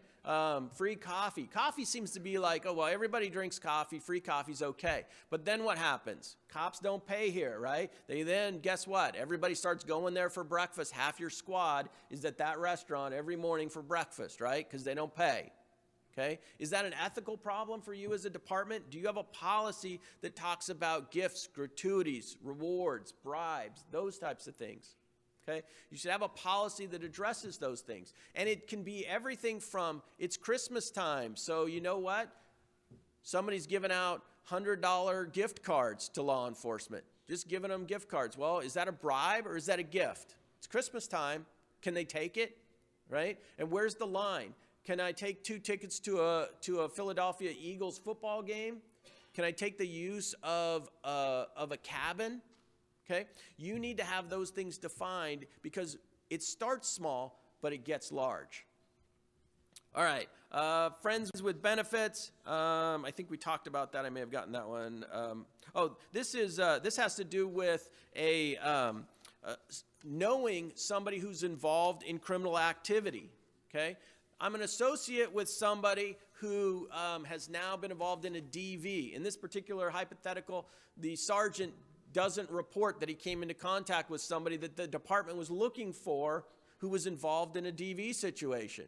Free coffee. Coffee seems to be like, oh, well, everybody drinks coffee. Free coffee's okay. But then what happens? Cops don't pay here, right? They then, guess what? Everybody starts going there for breakfast. Half your squad is at that restaurant every morning for breakfast, right? Because they don't pay. Okay? Is that an ethical problem for you as a department? Do you have a policy that talks about gifts, gratuities, rewards, bribes, those types of things? Okay? You should have a policy that addresses those things. And it can be everything from, it's Christmas time, so you know what? Somebody's giving out $100 gift cards to law enforcement. Just giving them gift cards. Well, is that a bribe or is that a gift? It's Christmas time. Can they take it? Right? And where's the line? Can I take 2 tickets to a Philadelphia Eagles football game? Can I take the use of a cabin? Okay, you need to have those things defined because it starts small, but it gets large. All right, friends with benefits. I think we talked about that. I may have gotten that one. This has to do with knowing somebody who's involved in criminal activity. Okay, I'm an associate with somebody who has now been involved in a DV. In this particular hypothetical, the sergeant doesn't report that he came into contact with somebody that the department was looking for who was involved in a DV situation,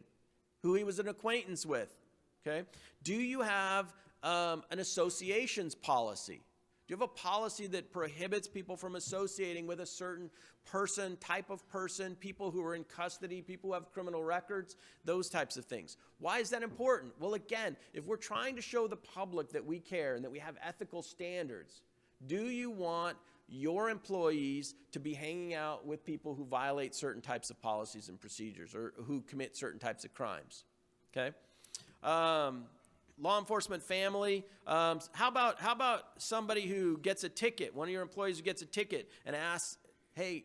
who he was an acquaintance with, okay? Do you have an associations policy? Do you have a policy that prohibits people from associating with a certain person, type of person, people who are in custody, people who have criminal records, those types of things? Why is that important? Well, again, if we're trying to show the public that we care and that we have ethical standards, do you want your employees to be hanging out with people who violate certain types of policies and procedures or who commit certain types of crimes? Okay. Law enforcement family. How about somebody who gets a ticket, one of your employees who gets a ticket and asks, hey,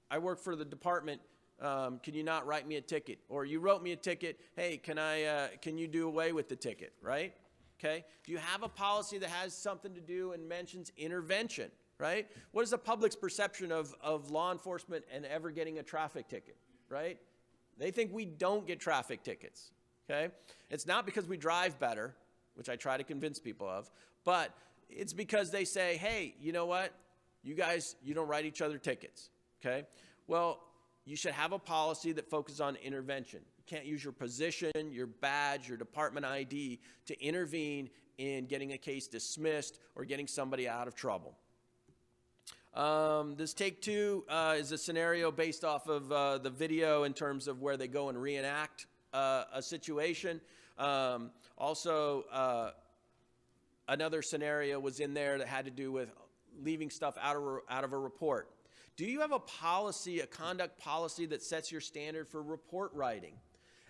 I work for the department. Can you not write me a ticket? Or you wrote me a ticket. Hey, can you do away with the ticket, right? Okay. Do you have a policy that has something to do and mentions intervention, right? What is the public's perception of law enforcement and ever getting a traffic ticket, right? They think we don't get traffic tickets, okay? It's not because we drive better, which I try to convince people of, but it's because they say, hey, you know what? You guys, you don't write each other tickets, okay? Well, you should have a policy that focuses on intervention. You can't use your position, your badge, your department ID to intervene in getting a case dismissed or getting somebody out of trouble. This take two is a scenario based off of the video in terms of where they go and reenact a situation. Also, another scenario was in there that had to do with leaving stuff out of a report. Do you have a policy, a conduct policy that sets your standard for report writing?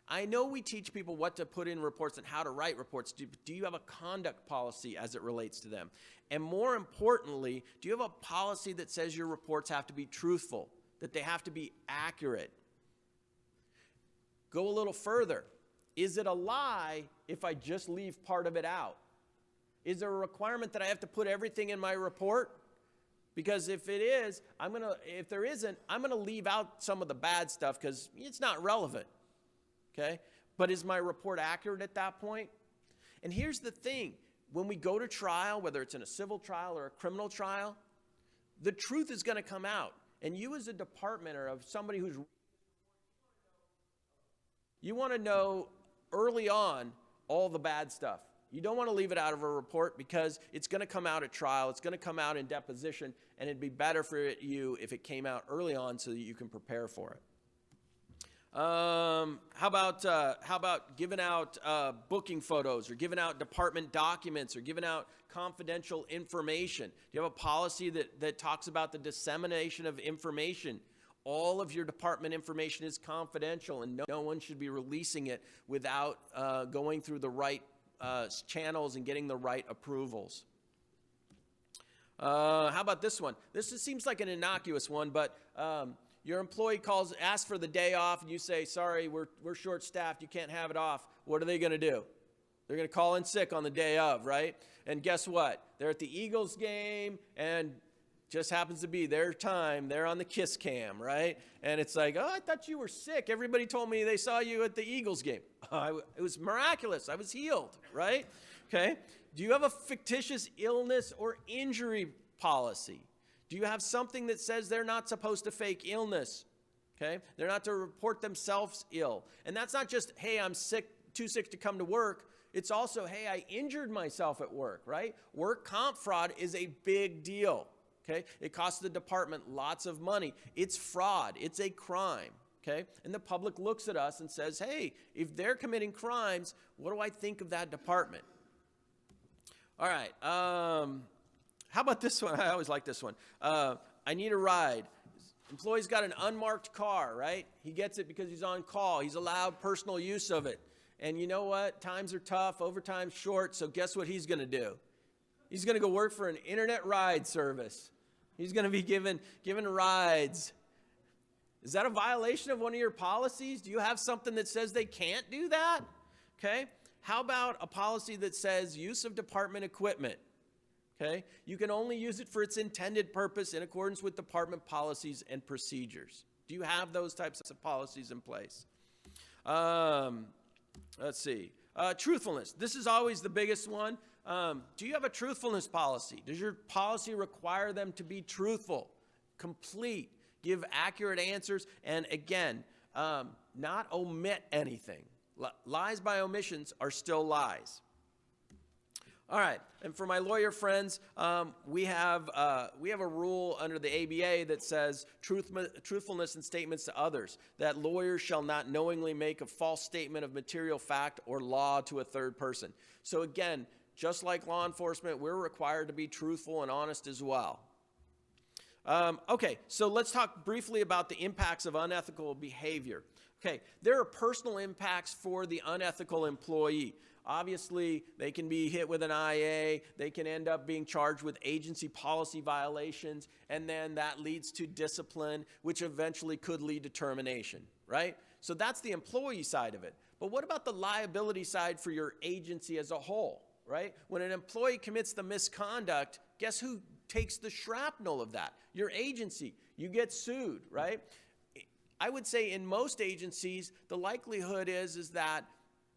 I know we teach people what to put in reports and how to write reports. Do you have a conduct policy as it relates to them? And more importantly, do you have a policy that says your reports have to be truthful, that they have to be accurate? Go a little further. Is it a lie if I just leave part of it out? Is there a requirement that I have to put everything in my report? Because if it is, if there isn't, I'm going to leave out some of the bad stuff because it's not relevant. Okay? But is my report accurate at that point? And here's the thing. When we go to trial, whether it's in a civil trial or a criminal trial, the truth is going to come out. And you as a department or of somebody who's, you want to know early on all the bad stuff. You don't want to leave it out of a report because it's going to come out at trial. It's going to come out in deposition, and it'd be better for you if it came out early on so that you can prepare for it. How about giving out booking photos or giving out department documents or giving out confidential information? Do you have a policy that talks about the dissemination of information? All of your department information is confidential, and no one should be releasing it without going through the right channels and getting the right approvals. How about this one? This seems like an innocuous one, but your employee asks for the day off, and you say, sorry, we're short-staffed, you can't have it off. What are they going to do? They're going to call in sick on the day of, right? And guess what? They're at the Eagles game, and just happens to be their time. They're on the kiss cam, right? And it's like, oh, I thought you were sick. Everybody told me they saw you at the Eagles game. It was miraculous. I was healed, right? Okay. Do you have a fictitious illness or injury policy? Do you have something that says they're not supposed to fake illness? Okay. They're not to report themselves ill. And that's not just, hey, I'm sick, too sick to come to work. It's also, hey, I injured myself at work, right? Work comp fraud is a big deal. Okay? It costs the department lots of money. It's fraud. It's a crime. Okay? And the public looks at us and says, hey, if they're committing crimes, what do I think of that department? All right. How about this one? I always like this one. I need a ride. Employee's got an unmarked car, right? He gets it because he's on call. He's allowed personal use of it. And you know what? Times are tough. Overtime's short. So guess what he's going to do? He's going to go work for an internet ride service. He's going to be given rides. Is that a violation of one of your policies? Do you have something that says they can't do that? Okay. How about a policy that says use of department equipment? Okay. You can only use it for its intended purpose in accordance with department policies and procedures. Do you have those types of policies in place? Let's see. Truthfulness. This is always the biggest one. Do you have a truthfulness policy? Does your policy require them to be truthful, complete, give accurate answers, and again, not omit anything? Lies by omissions are still lies. All right, and for my lawyer friends, we have a rule under the ABA that says truthfulness in statements to others, that lawyers shall not knowingly make a false statement of material fact or law to a third person. So again, just like law enforcement, we're required to be truthful and honest as well. Okay, so let's talk briefly about the impacts of unethical behavior. Okay, there are personal impacts for the unethical employee. Obviously, they can be hit with an IA, they can end up being charged with agency policy violations, and then that leads to discipline, which eventually could lead to termination, right? So that's the employee side of it. But what about the liability side for your agency as a whole? Right? When an employee commits the misconduct, guess who takes the shrapnel of that? Your agency. You get sued, right? I would say in most agencies, the likelihood is that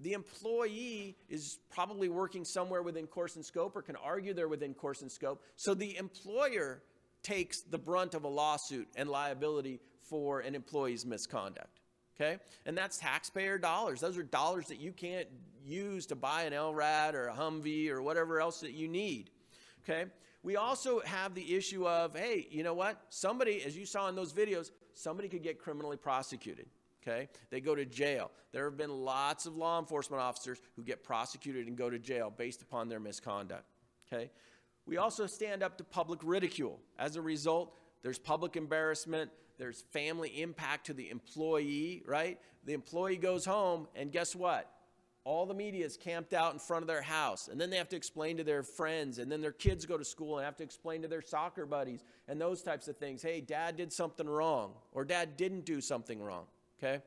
the employee is probably working somewhere within course and scope or can argue they're within course and scope. So the employer takes the brunt of a lawsuit and liability for an employee's misconduct. Okay? And that's taxpayer dollars. Those are dollars that you can't use to buy an LRAD or a Humvee or whatever else that you need. Okay? We also have the issue of, hey, you know what? Somebody, as you saw in those videos, somebody could get criminally prosecuted. Okay? They go to jail. There have been lots of law enforcement officers who get prosecuted and go to jail based upon their misconduct. Okay? We also stand up to public ridicule. As a result, there's public embarrassment. There's family impact to the employee, right? The employee goes home, and guess what? All the media is camped out in front of their house, and then they have to explain to their friends, and then their kids go to school and have to explain to their soccer buddies and those types of things. Hey, dad did something wrong, or dad didn't do something wrong, okay?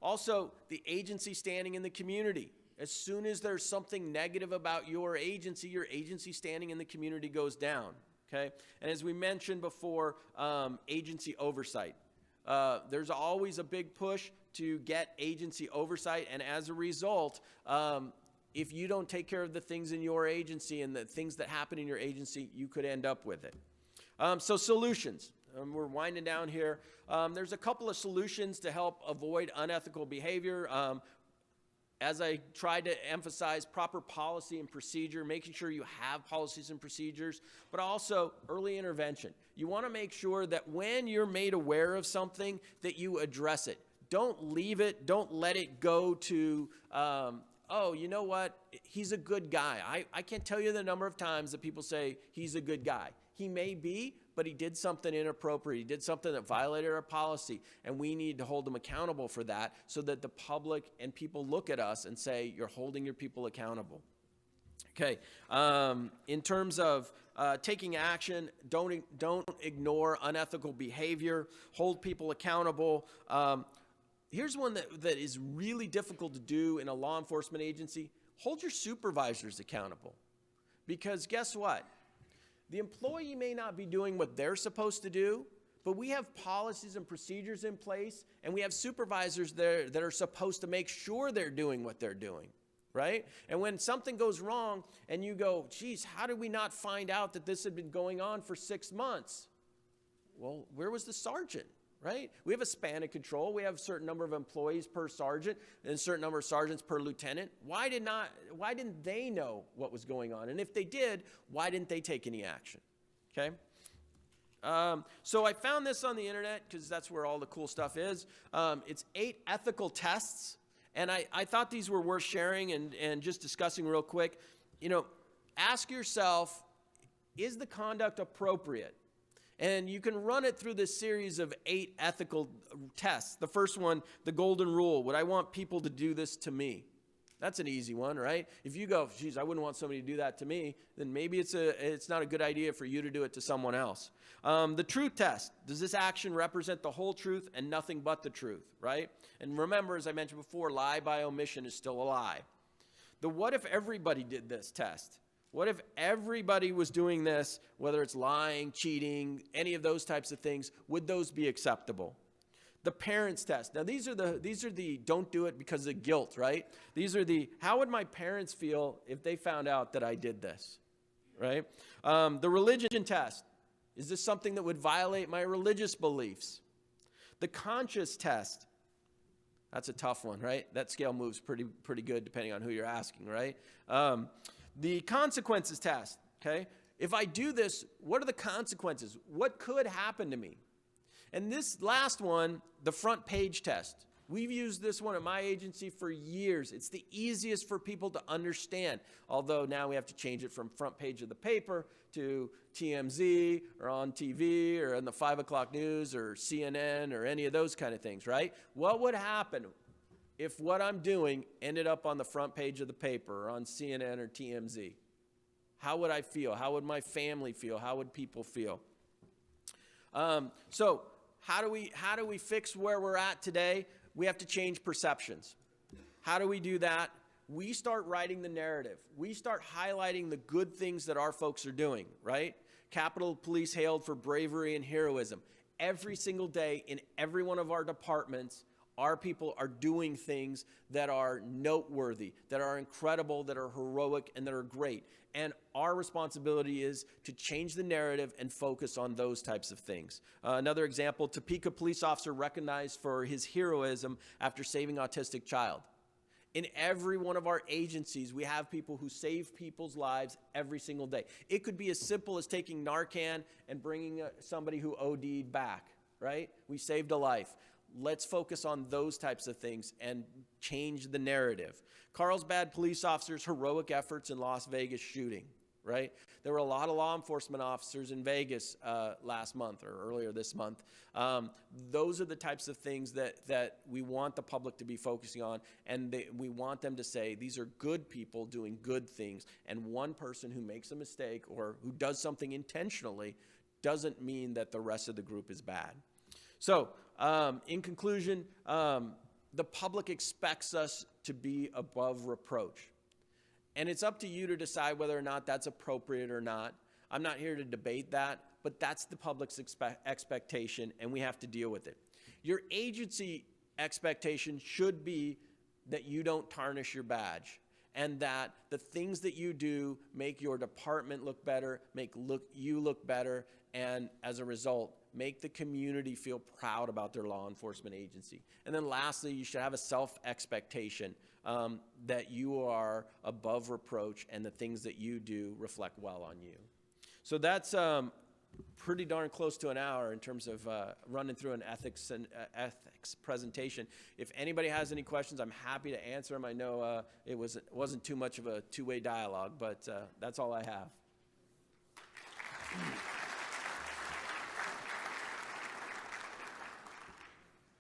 Also, the agency standing in the community. As soon as there's something negative about your agency standing in the community goes down. Okay? And as we mentioned before, agency oversight. There's always a big push to get agency oversight, and as a result, if you don't take care of the things in your agency and the things that happen in your agency, you could end up with it. So solutions. We're winding down here. There's a couple of solutions to help avoid unethical behavior. As I tried to emphasize, proper policy and procedure, making sure you have policies and procedures, but also early intervention. You want to make sure that when you're made aware of something, that you address it. Don't leave it. Don't let it go to, oh, you know what? He's a good guy. I can't tell you the number of times that people say he's a good guy. He may be, but he did something inappropriate. He did something that violated our policy, and we need to hold him accountable for that so that the public and people look at us and say, you're holding your people accountable. Okay, in terms of taking action, don't ignore unethical behavior, hold people accountable. Here's one that is really difficult to do in a law enforcement agency. Hold your supervisors accountable. Because guess what? The employee may not be doing what they're supposed to do, but we have policies and procedures in place, and we have supervisors there that are supposed to make sure they're doing what they're doing, right? And when something goes wrong and you go, geez, how did we not find out that this had been going on for 6 months? Well, where was the sergeant, right? We have a span of control. We have a certain number of employees per sergeant and a certain number of sergeants per lieutenant. Why didn't they know what was going on? And if they did, why didn't they take any action? Okay? So I found this on the internet because that's where all the cool stuff is. It's 8 ethical tests, and I thought these were worth sharing and just discussing real quick. You know, ask yourself, is the conduct appropriate? And you can run it through this series of 8 ethical tests. The first one, the golden rule. Would I want people to do this to me? That's an easy one, right? If you go, geez, I wouldn't want somebody to do that to me, then maybe it's not a good idea for you to do it to someone else. The truth test. Does this action represent the whole truth and nothing but the truth, right? And remember, as I mentioned before, lie by omission is still a lie. The what if everybody did this test? What if everybody was doing this, whether it's lying, cheating, any of those types of things, would those be acceptable? The parents test. Now these are the don't do it because of guilt, right? These are the how would my parents feel if they found out that I did this, right? The religion test. Is this something that would violate my religious beliefs? The conscience test. That's a tough one, right? That scale moves pretty good depending on who you're asking, right? The consequences test, okay? If I do this, what are the consequences? What could happen to me? And this last one, the front page test. We've used this one at my agency for years. It's the easiest for people to understand, although now we have to change it from front page of the paper to TMZ or on TV or in the 5 o'clock news or CNN or any of those kind of things, right? What would happen if what I'm doing ended up on the front page of the paper or on CNN or TMZ? How would I feel? How would my family feel? How would people feel? So how do we fix where we're at today? We have to change perceptions. How do we do that? We start writing the narrative. We start highlighting the good things that our folks are doing, right? Capitol Police hailed for bravery and heroism. Every single day in every one of our departments, our people are doing things that are noteworthy, that are incredible, that are heroic, and that are great. And our responsibility is to change the narrative and focus on those types of things. Another example, Topeka police officer recognized for his heroism after saving autistic child. In every one of our agencies, we have people who save people's lives every single day. It could be as simple as taking Narcan and bringing somebody who OD'd back, right? We saved a life. Let's focus on those types of things and change the narrative. Carlsbad police officers' heroic efforts in Las Vegas shooting, right? There were a lot of law enforcement officers in Vegas last month or earlier this month. Those are the types of things that we want the public to be focusing on, and we want them to say these are good people doing good things, and one person who makes a mistake or who does something intentionally doesn't mean that the rest of the group is bad. So, in conclusion, the public expects us to be above reproach. And it's up to you to decide whether or not that's appropriate or not. I'm not here to debate that, but that's the public's expectation, and we have to deal with it. Your agency expectation should be that you don't tarnish your badge, and that the things that you do make your department look better, make you look better, and as a result, make the community feel proud about their law enforcement agency. And then lastly, you should have a self-expectation that you are above reproach and the things that you do reflect well on you. So that's pretty darn close to an hour in terms of running through an ethics presentation. If anybody has any questions, I'm happy to answer them. I know it wasn't too much of a two-way dialogue, but that's all I have.